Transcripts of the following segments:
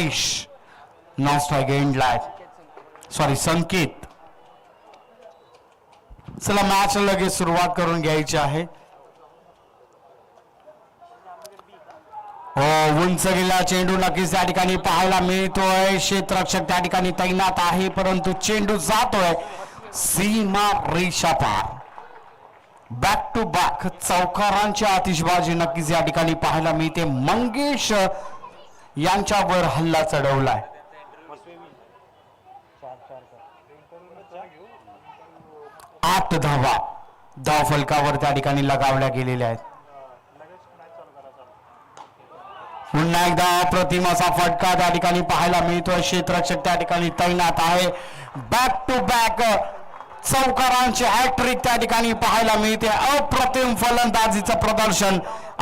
Ganesh non strike एंडला, sorry संकेत. चला match लगेच सुरुवात करून घ्यायची आहे. हो, उंच गेला चेंडू नक्कीच त्या ठिकाणी पाहायला मिळतोय. क्षेत्ररक्षक त्या ठिकाणी तैनात आहे, परंतु चेंडू जातोय सीमा रेषा पार. बॅक टू बॅक चौकारांची आतिषबाजी नक्कीच या ठिकाणी पाहायला मिळते. मंगेश यांच्यावर हल्ला चढवलाय. 8 धावा धाव फलकावर त्या ठिकाणी लगावल्या गेलेल्या आहेत. पुन्हा एकदा अप्रतिम असा फटका त्या ठिकाणी पाहायला मिळतोय. क्षेत्ररक्षक त्या ठिकाणी तैनात आहे. बॅक टू बॅक चौकारांची हॅट्रिक त्या ठिकाणी पाहायला मिळते. अप्रतिम फलंदाजीचं प्रदर्शन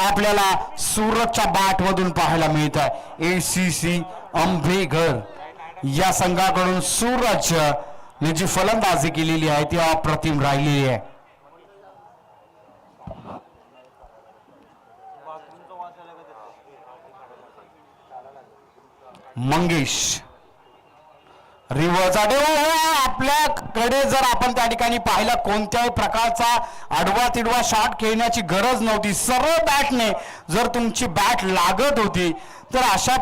आपल्याला सूरजच्या बॅट मधून पाहायला मिळत आहे. ACC अंबेघर या संघाकडून सूरज ने जी फलंदाजी केलेली आहे ती अप्रतिम राहिलेली आहे. मंगेश रिव्हर्सचा डेव. आपल्याकडे जर आपण त्या ठिकाणी पाहिलं कोणत्याही प्रकारचा आडवा तिडवा शॉट खेळण्याची गरज नव्हती. सरळ बॅटने जर तुमची बॅट लागत होती तर अशा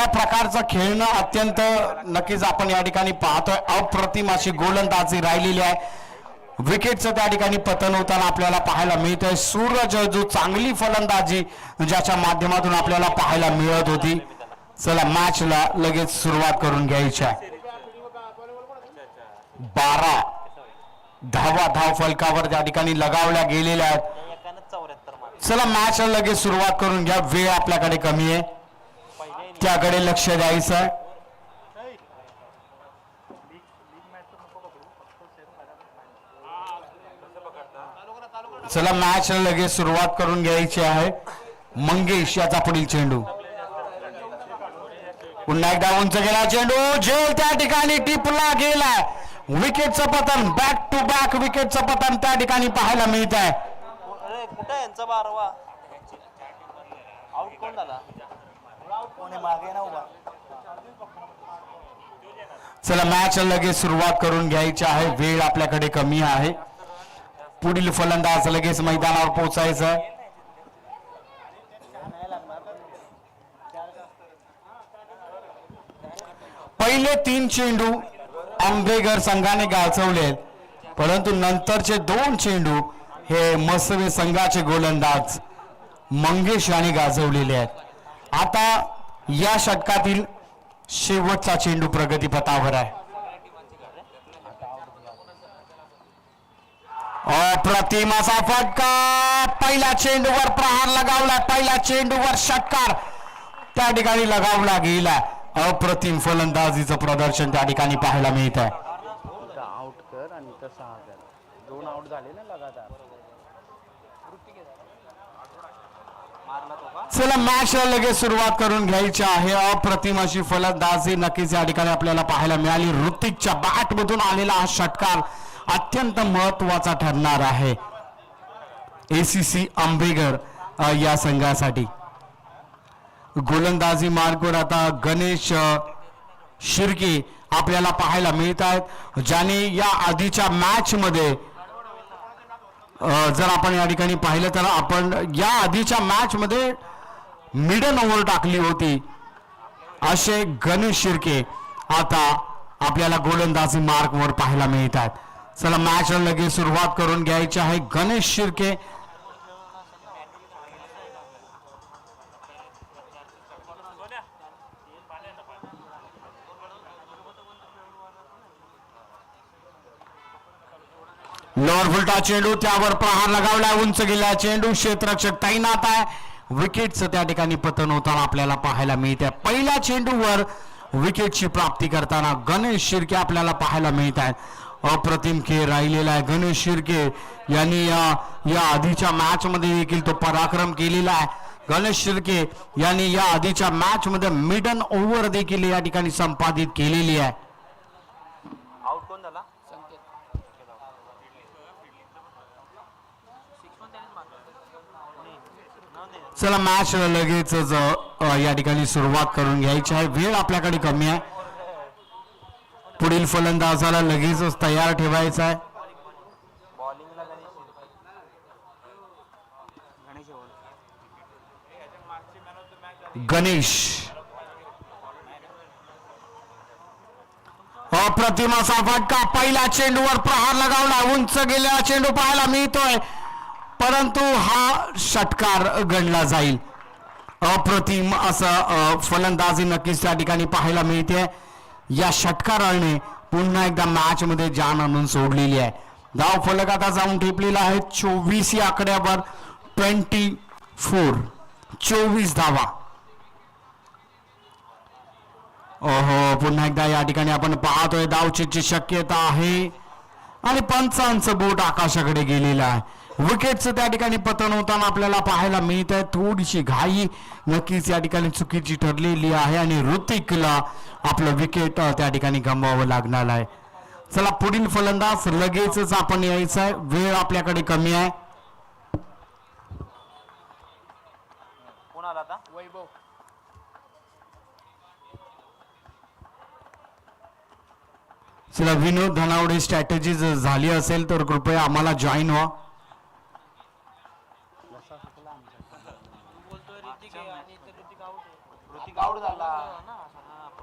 प्रकारचं खेळणं अत्यंत नक्कीच आपण या ठिकाणी पाहतोय. अप्रतिम अशी गोलंदाजी राहिलेली आहे. विकेटचं त्या ठिकाणी पतन होताना आपल्याला पाहायला मिळतंय. सूरज जो चांगली फलंदाजी ज्याच्या माध्यमातून आपल्याला पाहायला मिळत होती. चला मॅचला लगेच सुरुवात करून घ्यायची आहे. 12 धावा धाव फलकावर त्या ठिकाणी लगावल्या गेलेल्या आहेत. चला मॅचला लगेच सुरुवात करून घ्या. वेळ आपल्याकडे कमी आहे, त्याकडे लक्ष द्यायचं आहे. चला मॅच लगेच सुरुवात करून घ्यायची आहे. मंगेश याचा पुढील चेंडू. पुन्हा एकदा उंच गेला चेंडू, झेल त्या ठिकाणी टिपला गेला. विकेटचं पतन, बॅक टू बॅक विकेटचं पतन त्या ठिकाणी पाहायला मिळत आहे. चला मॅच लगेच सुरुवात करून घ्यायची आहे. वेळ आपल्याकडे कमी आहे. पुढील फलंदाज लगेच मैदानावर पोहोचायचं आहे. पहिले 3 चेंडू आंबेघर संघाने गाजवले, परंतु नंतरचे 2 चेंडू हे मसवे संघाचे गोलंदाज मंगेश यांनी गाजवलेले आहेत. आता या षटकातील शेवटचा चेंडू प्रगतीपथावर आहे. अप्रतिम असा फटका, पहिल्या चेंडूवर प्रहार लगावला. पहिल्या चेंडूवर षटकार त्या ठिकाणी लगावला गेला. अप्रतिम फलंदाजीचं प्रदर्शन त्या ठिकाणी पाहायला मिळत आहे. चला मॅच लगेच सुरुवात करून घ्यायची आहे. अप्रतिम अशी फलंदाजी नक्कीच या ठिकाणी आपल्याला पाहायला मिळाली. ऋतिकच्या बॅट मधून आलेला हा षटकार अत्यंत महत्वाचा ठरणार आहे ACC अंबेघर या संघासाठी. गोलंदाजी मार्गवर आता गणेश शिर्के आपल्याला पाहायला मिळत आहेत, ज्याने या आधीच्या मॅच मध्ये जर आपण या ठिकाणी पाहिलं तर आपण या आधीच्या मॅच मध्ये मिडल ओव्हर टाकली होती. असे गणेश शिर्के आता आपल्याला गोलंदाजी मार्गवर पाहायला मिळत आहेत. चला मॅच लगेच सुरुवात करून घ्यायची आहे. गणेश शिर्के लोअर फुलटा चेंडू, त्यावर प्रहार लगावला. उंच गेला चेंडू, क्षेत्ररक्षक तैनात आहे. विकेटचं त्या ठिकाणी पतन होताना आपल्याला पाहायला मिळते. पहिल्या चेंडूवर विकेटची प्राप्ती करताना गणेश शिर्के आपल्याला पाहायला मिळत आहेत. अप्रतिम खेळ राहिलेला आहे. गणेश शिर्के यांनी या आधीच्या मॅच मध्ये देखील तो पराक्रम केलेला आहे. गणेश शिर्के यांनी या आधीच्या मॅच मध्ये मिडन ओव्हर देखील या ठिकाणी संपादित केलेली आहे. चला मॅच लगेचच या ठिकाणी सुरुवात करून घ्यायची आहे. वेळ आपल्याकडे कमी आहे. पुढील फलंदाजाला लगेचच तयार ठेवायचा आहे. गणेश अप्रतिम असा फटका. पहिल्या चेंडूवर प्रहार लगावला. उंच गेलेला चेंडू पाहायला मिळतोय, परंतु हा षटकार गणला जाईल. अप्रतिम असं फलंदाजी नक्कीच त्या ठिकाणी पाहायला मिळते. या षटकाराने पुन्हा एकदा मॅच मध्ये जान आणून सोडलेली आहे. धाव फलक आता जाऊन ठेपलेला आहे 24 या आकड्यावर. 24 धावा. ओहो, पुन्हा एकदा या ठिकाणी आपण पाहतोय धावचीची शक्यता आहे आणि पंचांचं बोट आकाशाकडे गेलेलं आहे. विकेटचं त्या ठिकाणी पतन होताना आपल्याला पाहायला मिळत आहे. थोडीशी घाई नक्कीच या ठिकाणी चुकीची ठरलेली आहे आणि ऋतिकला आपलं विकेट त्या ठिकाणी गमवावं लागणार आहे. चला पुढील फलंदाज लगेचच आपण यायचं आहे. वेळ आपल्याकडे कमी आहे. वैभव चला विनोद धनावडे स्ट्रॅटेजी झाली असेल तर कृपया आम्हाला जॉईन व्हा.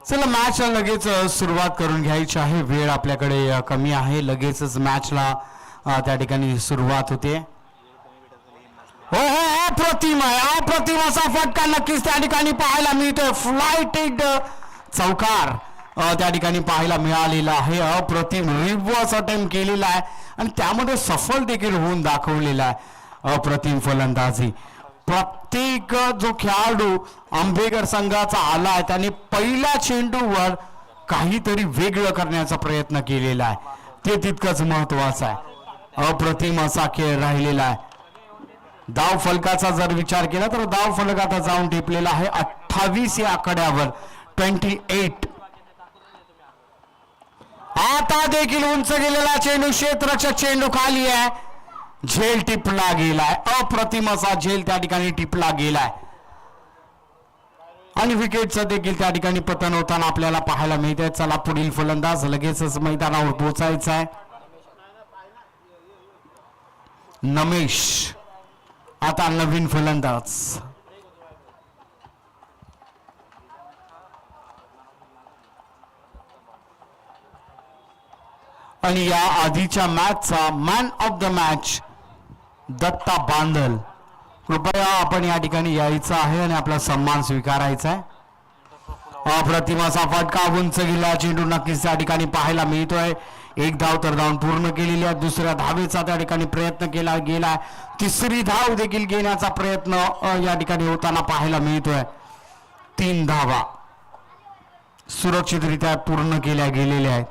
चला मॅच लगेच सुरुवात करून घ्यायची आहे. वेळ आपल्याकडे कमी आहे. लगेचच मॅचला त्या ठिकाणी सुरुवात होते. हो हो, अप्रतिम आहे. अप्रतिम असा फटका नक्कीच त्या ठिकाणी पाहायला मिळतोय. फ्लाइटेड चौकार त्या ठिकाणी पाहायला मिळालेला आहे. अप्रतिम रिव्हर्स अटेम्प्ट केलेला आहे आणि त्यामध्ये सफल देखील होऊन दाखवलेला आहे. अप्रतिम फलंदाजी. प्रत्येक जो खेळाडू आंबेकर संघाचा आला आहे त्याने पहिल्या चेंडूवर काहीतरी वेगळं करण्याचा प्रयत्न केलेला आहे. ते तितकंच महत्वाचं आहे. अप्रतिम असा खेळ राहिलेला आहे. धाव फलकाचा जर विचार केला तर धाव फलक आता जाऊन टिपलेला आहे 28 या आकड्यावर. 28. आता देखील उंच गेलेला चेंडू. क्षेत्ररक्षक चेंडू खाली आहे. झेल टिपला गेलाय. अप्रतिम असा झेल त्या ठिकाणी टिपला गेलाय आणि विकेटचं देखील त्या ठिकाणी पतन होताना आपल्याला पाहायला मिळते. चला पुढील फलंदाज लगेचच मैदानावर पोहोचायचा आहे. नमेश आता नवीन फलंदाज. आणि या आधीच्या मॅचचा man of the match Datta Bandal. कृपया आपण या ठिकाणी यायचं आहे आणि आपला सन्मान स्वीकारायचा आहे. अप्रतिम असा फटका. उंच गेला चेंडू नक्कीच त्या ठिकाणी पाहायला मिळतोय. एक धाव तर धावून पूर्ण केलेली आहे. दुसऱ्या धावेचा त्या ठिकाणी प्रयत्न केला गेला. तिसरी धाव देखील घेण्याचा प्रयत्न या ठिकाणी होताना पाहायला मिळतोय. 3 धावा सुरक्षितरित्या पूर्ण केल्या गेलेल्या आहेत.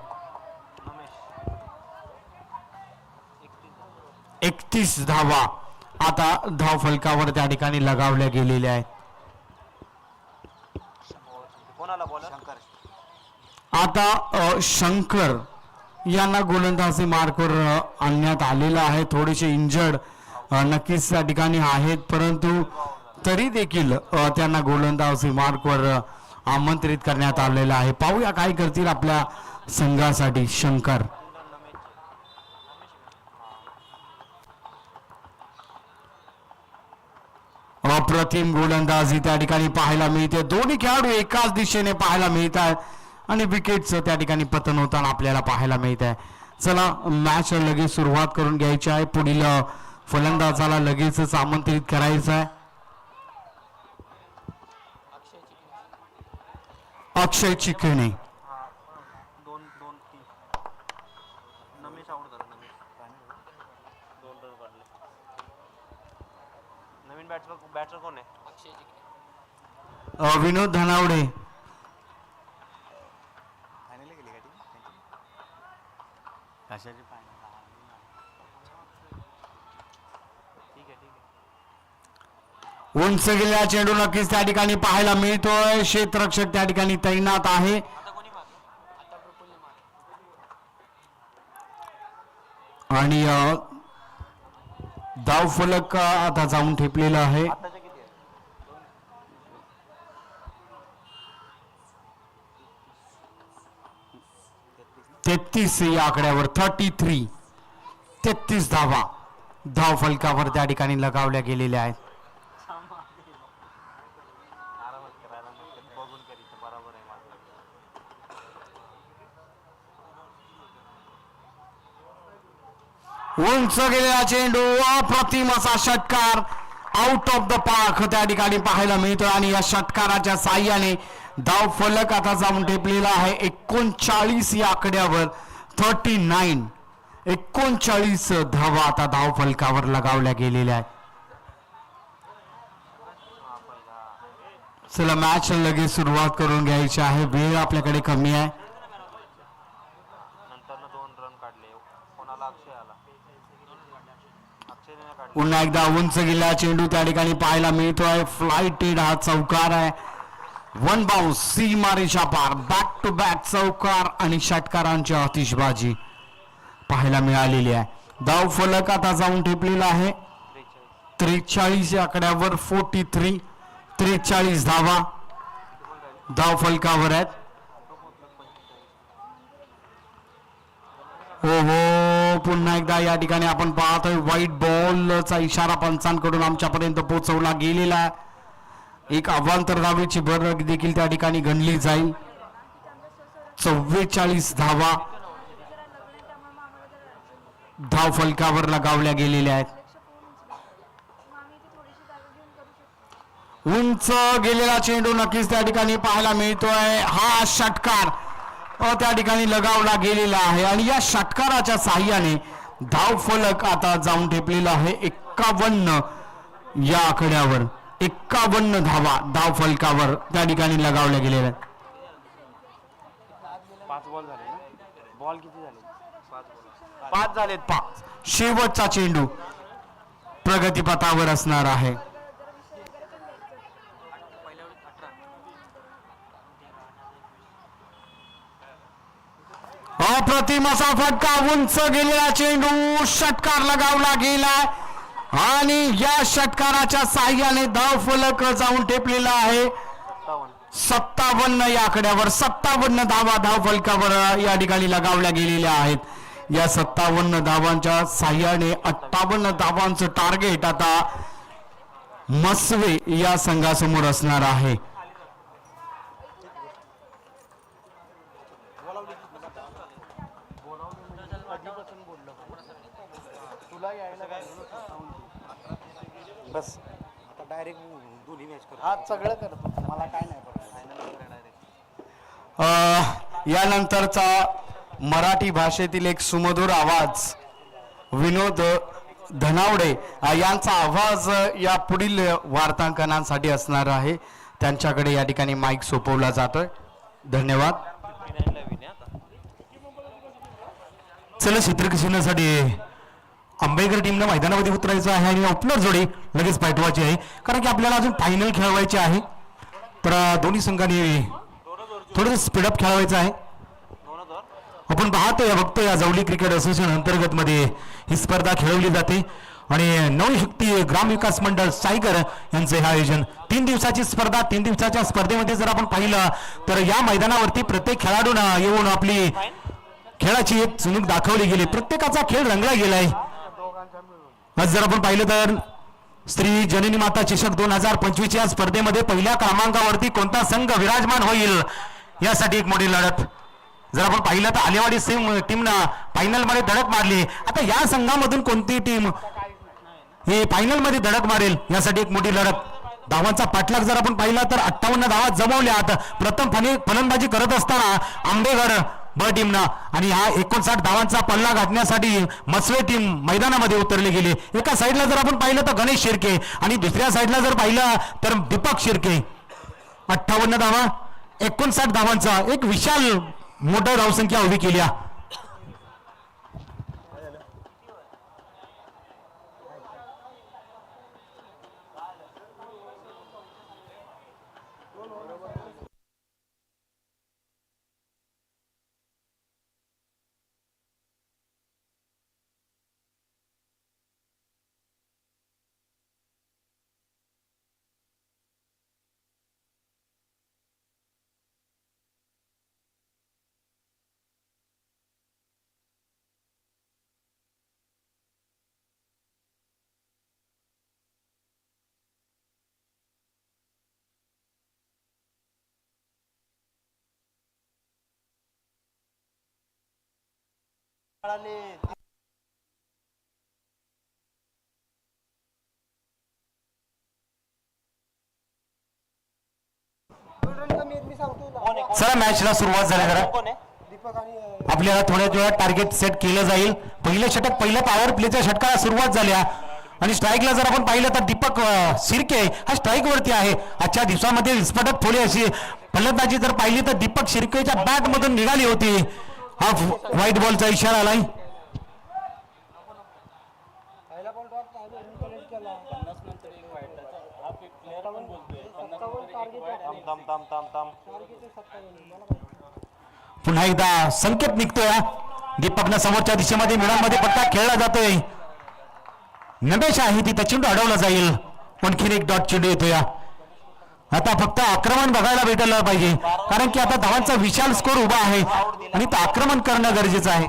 31 धावा आता धाव फलकावर त्या ठिकाणी लगावल्या गेलेल्या आहेत. आता शंकर यांना गोलंदाजी मार्कवर आणण्यात आलेला आहे. थोडेसे इंजर्ड नक्कीच त्या ठिकाणी आहेत, परंतु तरी देखील त्यांना गोलंदाजी मार्कवर आमंत्रित करण्यात आलेलं आहे. पाहूया काय करतील आपल्या संघासाठी शंकर. अप्रतिम गोलंदाजी त्या ठिकाणी पाहायला मिळते. दोन्ही खेळाडू एकाच दिशेने पाहायला मिळत आहेत आणि विकेटचं त्या ठिकाणी पतन होताना आपल्याला पाहायला मिळत आहे. चला मॅच लगेच सुरुवात करून घ्यायची आहे. पुढील फलंदाजाला लगेचच आमंत्रित करायचं आहे. अक्षय चिखणे. बॅटर कोण आहे? विनोद धनावडे. उंच गेलेला चेंडू नक्कीच त्या ठिकाणी पाहायला मिळतोय. क्षेत्ररक्षक त्या ठिकाणी तैनात आहे. आणि धाव फलक आता जाऊन ठेपलेला आहे. 33 या आकड्यावर 33 धावा धाव फलकावर त्या ठिकाणी लगावल्या गेलेल्या आहेत. आरामात करायला बघून करीत बरोबर आहे माझं. उंच गेलेला चेंडू अप्रतिम असा षटकार आउट ऑफ द पार्क त्या ठिकाणी पाहायला मिळतो आणि या षटकाराच्या साह्याने धाव फलक आता जाऊन टेपलेला आहे 39 या आकड्यावर 39 धावा आता धाव फलकावर लगावल्या गेलेल्या आहेत. चला मॅच लगेच सुरुवात करून घ्यायची आहे. वेळ आपल्याकडे कमी आहे. नंतर 2 रन काढले. कोणाला अक्षय आला. अक्षयने काढले. पुन्हा एकदा उंच गेलेला चेंडू त्या ठिकाणी पाहायला मिळतोय. फ्लाइटेड हा चौकार आहे. 1 बाउन्स सीमारेषा पार बॅक टू बॅक चौकार आणि षटकारांची आतिषबाजी पाहायला मिळालेली आहे. धाव फलक आता जाऊन ठेपलेला आहे 43 या आकड्यावर 43 धावा धाव फलकावर आहेत. हो पुन्हा एकदा या ठिकाणी आपण पाहतोय व्हाईट बॉलचा इशारा पंचांकडून आमच्यापर्यंत पोहोचवला गेलेला आहे. एक अवांतर धावेची भर देखील त्या ठिकाणी गणली जाईल. 44 धावा धाव फलकावर लगावल्या गेलेल्या आहेत. उंच गेलेला चेंडू नक्कीच त्या ठिकाणी पाहायला मिळतोय. हा षटकार त्या ठिकाणी लगावला गेलेला आहे आणि या षटकाराच्या साह्याने धाव फलक आता जाऊन ठेपलेला आहे 51 या आकड्यावर 51 धावा धाव फलकावर त्या ठिकाणी लगावल्या गेलेल्या आहेत. 5 बॉल झाले ना. बॉल किती झाले? 5 झालेत. 5 शेवटचा चेंडू प्रगतीपथावर असणार आहे. अप्रतिम असा फटका उंच गेलेला चेंडू षटकार लगावला गेला आणि या षटकाराच्या साह्याने धाव फलक जाऊन टेपलेला आहे 57 या आकड्यावर 57 धावा धाव फलकावर या ठिकाणी लगावल्या गेलेल्या आहेत. या 57 धावांच्या साह्याने 58 धावांचं टार्गेट आता मस्वे या संघासमोर असणार आहे. बस आता डायरेक्ट दोन्ही मॅच कर. आज सगळं करतो मला काय नाही यानंतरचा मराठी भाषेतील एक सुमधुर आवाज विनोद धनावडे यांचा आवाज या पुढील वार्तांकनांसाठी असणार आहे. त्यांच्याकडे या ठिकाणी माईक सोपवला जातोय. धन्यवाद. चला क्षेत्ररक्षणासाठी आंबेकर टीमनं मैदानामध्ये उतरायचं आहे आणि ओपनर जोडी लगेच पाठवायची आहे कारण की आपल्याला अजून फायनल खेळवायची आहे. तर दोन्ही संघांनी थोडंसं स्पीडअप खेळवायचं आहे. आपण पाहतोय बघतोय या जवली क्रिकेट असोसिएशन अंतर्गत मध्ये ही स्पर्धा खेळवली जाते आणि नवशक्ती ग्रामविकास मंडळ सायगर यांचं हे आयोजन 3 दिवसाची स्पर्धा. 3 दिवसाच्या स्पर्धेमध्ये जर आपण पाहिलं तर या मैदानावरती प्रत्येक खेळाडूंना येऊन आपली खेळाची एक चुणूक दाखवली गेली. प्रत्येकाचा खेळ रंगला गेलाय. आज जर आपण पाहिलं तर श्री जननी माता चषक 2025 या स्पर्धेमध्ये पहिल्या क्रमांकावरती कोणता संघ विराजमान होईल यासाठी एक मोठी लढत. जर आपण पाहिलं तर आलेवाडी टीमनं फायनल मध्ये धडक मारली. आता या संघामधून कोणती टीम ही फायनल मध्ये धडक मारेल यासाठी एक मोठी लढत. धावांचा पाठलाग जर आपण पाहिला तर 58 धावा जमवल्यात. प्रथम फलंदाजी करत असताना आंबेघर ब टीमनं आणि हा 59 धावांचा पल्ला गाठण्यासाठी मस्वे टीम मैदानामध्ये उतरली गेली. एका साईडला जर आपण पाहिलं तर गणेश शिर्के आणि दुसऱ्या साईडला जर पाहिलं तर दीपक शिर्के. 58 धावा 59 धावांचा एक विशाल मोठं धावसंख्या उभी केली. चला मॅचला सुरुवात झाली जरा आपल्याला थोड्या वेळात टार्गेट सेट केलं जाईल. पहिलं षटक पहिल्या पॉवर प्लेच्या षटकाला सुरुवात झाल्या आणि स्ट्राईकला जर आपण पाहिलं तर दीपक शिर्के हा स्ट्राईक वरती आहे. आजच्या दिवसामध्ये विस्फोटक थोडी अशी फलंदाजी जर पाहिली तर दीपक शिर्केच्या बॅट मधून निघाली होती. हा व्हाईट बॉलचा इशारा आलाय. पुन्हा एकदा संकेत निघतोय. दीपकनं समोरच्या दिशेमध्ये मिळामध्ये पट्टा खेळला जातोय. नमेश आहे ती त्या चेंडू अडवला जाईल. आणखीन एक डॉट चेंडू येतोय. आता फक्त आक्रमण बघायला भेटलं पाहिजे कारण की आता धावांचा विशाल स्कोर उभा आहे आणि ते आक्रमण करणं गरजेचं आहे.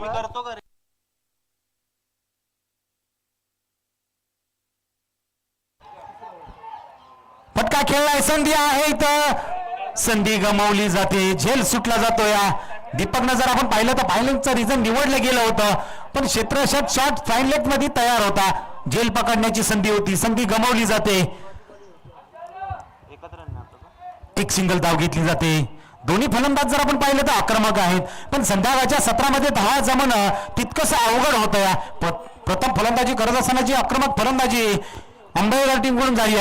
फटका खेळलाय. संधी आहे इथं संधी गमावली जाते. झेल सुटला जातो. या दीपकनं जर आपण पाहिलं तर फायनलचं रिझन निवडलं गेलं होतं पण क्षेत्ररक्षक शॉट फायनलेट मध्ये तयार होता. झेल पकडण्याची संधी होती. संधी गमावली जाते. एक सिंगल धाव घेतली जाते. दोन्ही फलंदाज जर आपण पाहिलं तर आक्रमक आहेत पण संध्याकाळच्या सत्रामध्ये धावा जमणं तितकंस अवघड होतं. या प्रथम फलंदाजी करत असताना जी आक्रमक फलंदाजी अंबेगार टीमकडून झाली.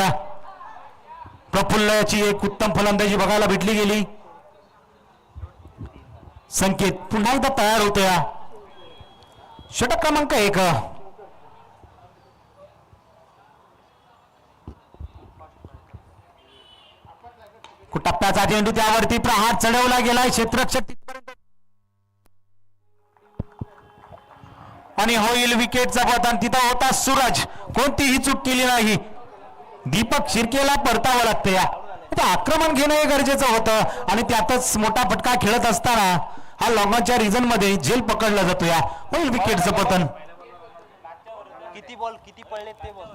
प्रफुल्लची एक उत्तम फलंदाजी बघायला भेटली गेली. संकेत पुन्हा एकदा तयार होतोय. षटक क्रमांक 1 टप्प्याचा चेंडू त्यावरती प्रहार चढवला गेलाय. क्षेत्ररक्षक तिथपर्यंत आणि होईल विकेटचा पतन. तिथं होता सूरज. कोणतीही चूक केली नाही. दीपक शिर्केला परतावं लागतं. या आक्रमण घेणं हे गरजेचं होतं आणि त्यातच मोठा फटका खेळत असताना हा लॉंगॉनच्या रिझन मध्ये झेल पकडला जातो. या होईल विकेटचं पतन. किती बॉल किती पडले ते बॉल.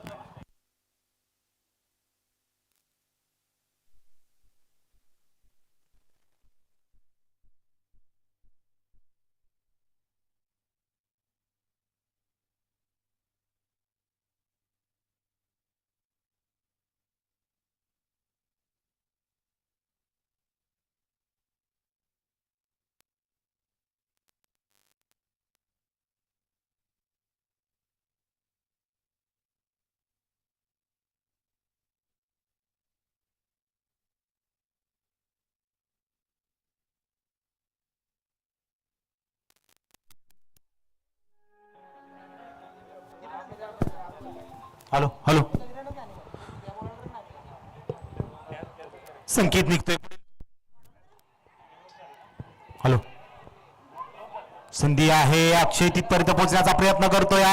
हॅलो हॅलो संकेत निघतोय. हॅलो संधी आहे. अक्षय तिथपर्यंत पोहोचण्याचा प्रयत्न करतोय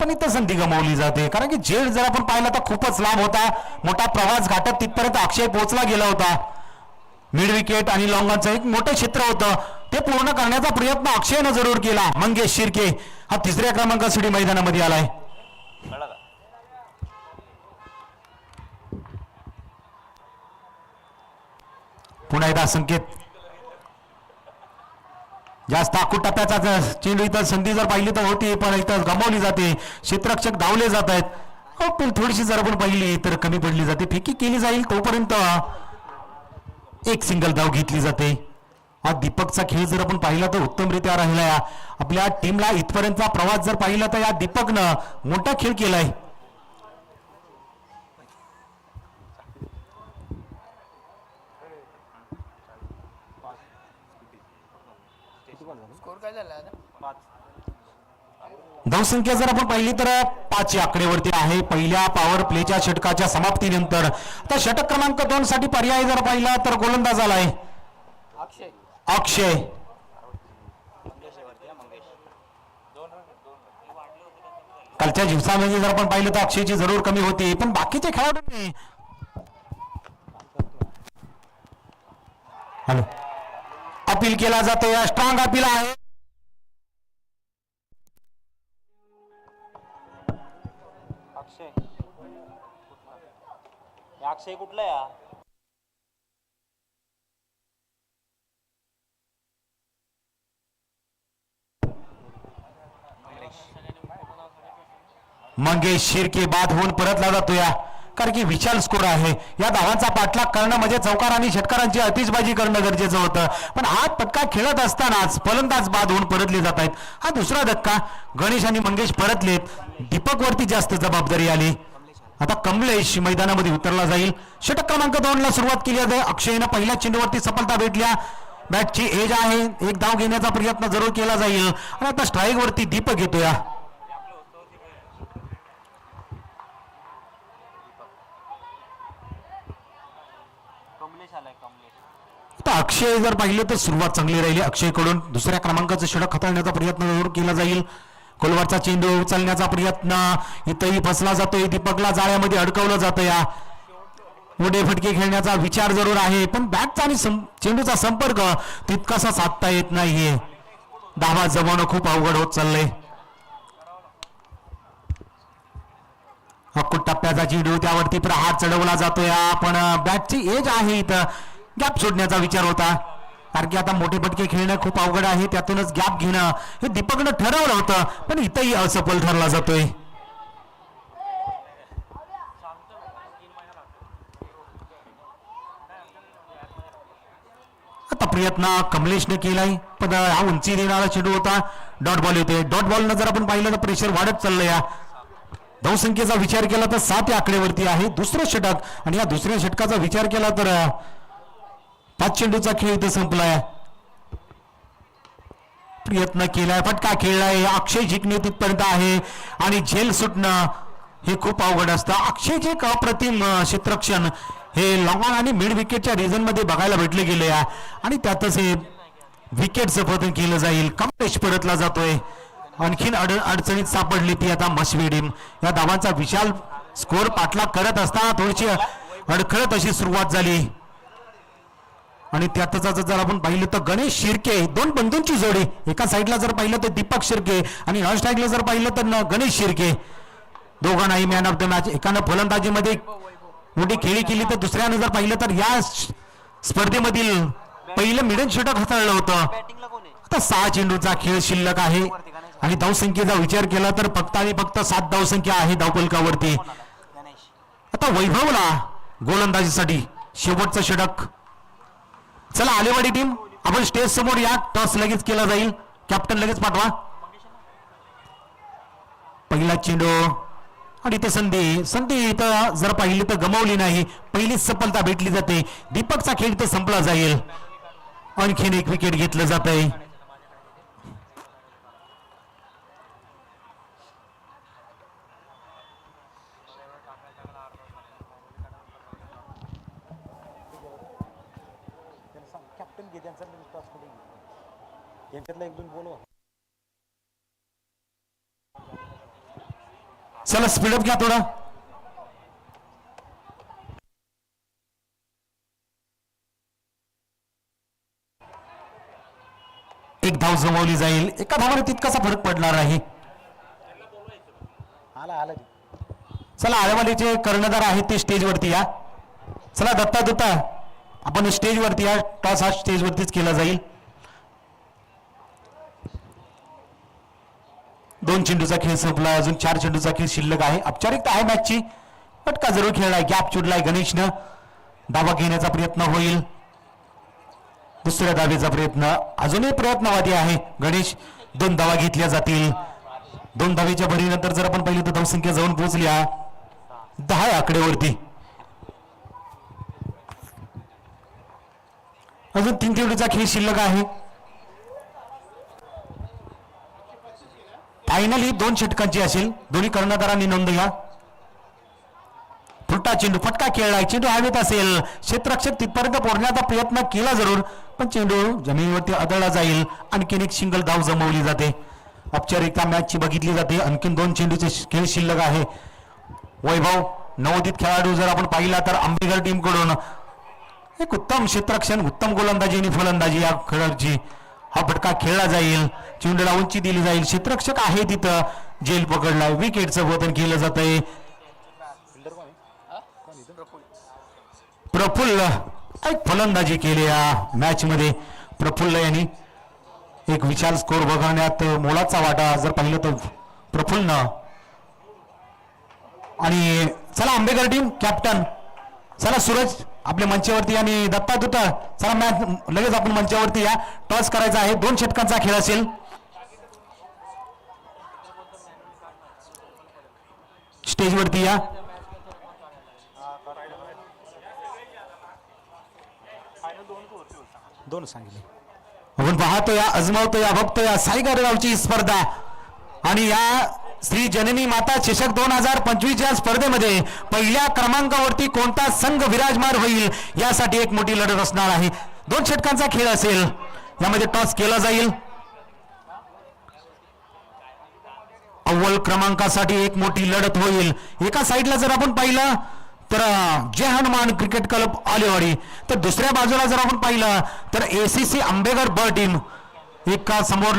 पण इथं संधी गमावली जाते कारण की झेल जर आपण पाहिला तर खूपच लांब होता. मोठा प्रवास गाठत तिथपर्यंत अक्षय पोहोचला गेला होता. मिड विकेट आणि लॉंगॉनचं एक मोठं क्षेत्र होतं ते पूर्ण करण्याचा प्रयत्न अक्षयनं जरूर केला. मंगेश शिर्के हा तिसऱ्या क्रमांकासाठी मैदानामध्ये आलाय. पुन्हा एकदा संकेत. जास्त आखूट टप्प्याचा चेंडू इथं संधी जर पाहिली तर होती पण इथं गमावली जाते. क्षेत्ररक्षक धावले जात आहेत. पण थोडीशी जर आपण पाहिली तर कमी पडली जाते. फेकी केली जाईल तोपर्यंत एक सिंगल धाव घेतली जाते. हा दीपकचा खेळ जर आपण पाहिला तर उत्तमरित्या राहिला. आपल्या टीमला इथपर्यंतचा प्रवास जर पाहिला तर या दीपकनं मोठा खेळ केलाय. धावसंख्या जर आपण पाहिली तर 5 आकडेवरती आहे पहिल्या पॉवर प्लेच्या षटकाच्या समाप्तीनंतर. तर षटक क्रमांक 2 साठी पर्याय जर पाहिला तर गोलंदाज आलाय अक्षय. कालच्या दिवसामध्ये जर आपण पाहिलं तर अक्षयची जरूर कमी होती पण बाकीचे खेळाडूंनी हॅलो अपील केला जातो. स्ट्रॉंग अपील आहे. अक्षय कुठला या मंगेश शिर्के बाद होऊन परतला जातो या, कारण की विशाल स्कोर आहे. या धावांचा पाठलाग करणं म्हणजे चौकार आणि षटकारांची अतिशबाजी करणं गरजेचं होतं, पण हा पटका खेळत असतानाच फलंदाज बाद होऊन परतले जात आहेत. हा दुसरा धक्का. गणेश आणि मंगेश परतलेत, दीपक वरती जास्त जबाबदारी आली. आता कमलेश मैदानामध्ये उतरला जाईल. षटक क्रमांक 2 ला सुरुवात केली आहे. अक्षयनं पहिल्या चेंडूवरती सफलता भेटल्या. बॅटची एज आहे, एक धाव घेण्याचा प्रयत्न जरूर केला जाईल. आणि आता स्ट्राईक वरती दीपक येतोय. कमलेश आलाय कमलेश. आता अक्षय जर पाहिलं तर सुरुवात चांगली राहिली. अक्षयकडून दुसऱ्या क्रमांकाचं षटक हाताळण्याचा प्रयत्न जरूर केला जाईल. कोलवरचा चेंडू उचलण्याचा प्रयत्न इथंही फसला जातोय. दीपकला जाळ्यामध्ये अडकवलं जातं. या मोठे फटके खेळण्याचा विचार जरूर आहे, पण बॅटचा आणि चेंडूचा संपर्क तितकासा साधता येत नाहीये. धावा जमवणं खूप अवघड होत चाललंय. हक्कू टप्प्याचा चेंडू, त्यावरती प्रहार चढवला जातोय. पण बॅटची एज आहे, इथं गॅप सोडण्याचा विचार होता, कारण की आता मोठे फटके खेळणं खूप अवघड आहे. त्यातूनच गॅप घेणं हे दीपकनं ठरवलं होतं, पण इथंही असफल ठरला जातोय. आता प्रयत्न कमलेशने केलाय, पण हा उंची देणारा चेंडू होता. डॉट बॉल येतोय. डॉट बॉलनं जर आपण पाहिलं तर प्रेशर वाढत चाललंय. या धावसंख्येचा विचार केला तर 7 या आकडेवरती आहे दुसरं षटक, आणि या दुसऱ्या षटकाचा विचार केला तर 5 चेंडूचा खेळ इथं संपलाय. प्रयत्न केलाय, फटका खेळलाय. अक्षय जिंकणे तिथपर्यंत आहे, आणि झेल सुटणं हे खूप अवघड असतं. अक्षयचे एक अप्रतिम क्षेत्ररक्षण हे लॉंग आणि मिड विकेटच्या रिजन मध्ये बघायला भेटले गेले आहे, आणि त्यातच हे विकेटचं पतन केलं जाईल. कमलेश परतला जातोय. आणखीन अडचणीत सापडली ती आता मशवी टीम. या धावांचा विशाल स्कोर पाठलाग करत असताना थोडीशी अडखळत अशी सुरुवात झाली, आणि त्यातच जर आपण पाहिलं तर गणेश शिर्के, दोन बंधूंची जोडी. एका साईडला जर पाहिलं तर दीपक शिर्के, आणि नॉन स्ट्राईकला जर पाहिलं तर गणेश शिर्के. दोघांनाही मॅन ऑफ द मॅच. एकानं फलंदाजीमध्ये मोठी खेळी केली तर दुसऱ्यानं जर पाहिलं तर या स्पर्धेमधील पहिलं मिडन षटक हाताळलं होतं. बॅटिंगला कोण आहे? आता 6 चेंडूचा खेळ शिल्लक आहे, आणि धावसंख्येचा विचार केला तर फक्त आणि फक्त 7 धावसंख्या आहे धावफलकावरती. गणेश. आता वैभवला गोलंदाजीसाठी शेवटचं षटक. चला आलेवाडी टीम, आपण स्टेज समोर या. टॉस लगेच केला जाईल. कॅप्टन लगेच पाठवा. पहिला चेंडू, आणि इथं संधी इथं जर पाहिली तर गमावली नाही. पहिलीच सफलता भेटली जाते. दीपकचा खेळ इथं संपला जाईल. आणखीन एक विकेट घेतलं जात आहे. कॅप्टन घे त्यांचा यांच्यातला 1-2 बोलवा. चला स्पीडअप घ्या थोडा. एक धाव जमवली जाईल. एका धावाने तितकासा फरक पडणार आहे. आला चला आळेवालीचे कर्णधार आहेत ते स्टेजवरती या. चला दत्ता आपण स्टेजवरती या. टॉस हा स्टेजवरतीच केला जाईल. 2 चेंडूचा खेळ संपला. अजून 4 चेंडूचा खेळ शिल्लक आहे. औपचारिकता आहे मॅचची. फटका जरूर खेळलाय. गॅप चुडलाय गणेशनं. धावा घेण्याचा प्रयत्न होईल. दुसऱ्या धावेचा प्रयत्न अजूनही प्रयत्नवादी आहे गणेश. 2 धावा घेतल्या जातील. 2 धावेच्या भरीनंतर जर आपण पाहिलं तर धावसंख्या जाऊन पोहोचल्या 10 आकडेवरती. अजून 3 चेंडूचा खेळ शिल्लक आहे. फायनली 2 षटकांची असेल. दोन्ही कर्णधारांनी नोंद घ्या. फुटा चेंडू, फटका खेळलाय. चेंडू हवेत असेल. क्षेत्ररक्षक तिथपर्यंत पोहोचण्याचा प्रयत्न केला जरूर, पण चेंडू जमिनीवरती आदळला जाईल. आणखीन एक सिंगल धाव जमवली जाते. औपचारिकता मॅचची बघितली जाते. आणखीन 2 चेंडूचे खेळ शिल्लक आहे. वैभव नवोदित खेळाडू जर आपण पाहिला तर आंबेकर टीम कडून एक उत्तम क्षेत्ररक्षण, उत्तम गोलंदाजी आणि फलंदाजी या खेळाची. हा फटका खेळला जाईल. चेंडूला उंची दिली जाईल. क्षेत्ररक्षक आहे तिथं. जेल पकडलाय. विकेटचं पतन केलं जात आहे. प्रफुल्ल एक फलंदाजी केली या मॅच मध्ये. प्रफुल्ल यांनी एक विशाल स्कोर बघण्यात मोलाचा वाटा जर पाहिलं तर प्रफुल्ल आणि चला आंबेकर टीम कॅप्टन, चला सूरज आपल्या मंचावरती आणि दत्ता दुता चला मॅच लगेच आपण मंचावरती या. टॉस करायचा आहे, 2 षटकांचा खेळ असेल. स्टेजवरती या. दोन सांगितले. आपण पाहतोय, अजमावतोय, बघतोय साईगावची स्पर्धा आणि या श्री जननी माता चषक 2025 या स्पर्धेमध्ये पहिल्या क्रमांकावरती कोणता संघ विराजमान होईल यासाठी एक मोठी लढत असणार आहे. 2 षटकांचा खेळ असेल, यामध्ये टॉस केला जाईल. अव्वल क्रमांकासाठी एक मोठी लढत होईल. एका साईडला जर आपण पाहिलं तर जय हनुमान क्रिकेट क्लब आलेवाडी, तर दुसऱ्या बाजूला जर आपण पाहिलं तर ACC आंबेकर ब टीम एका समोर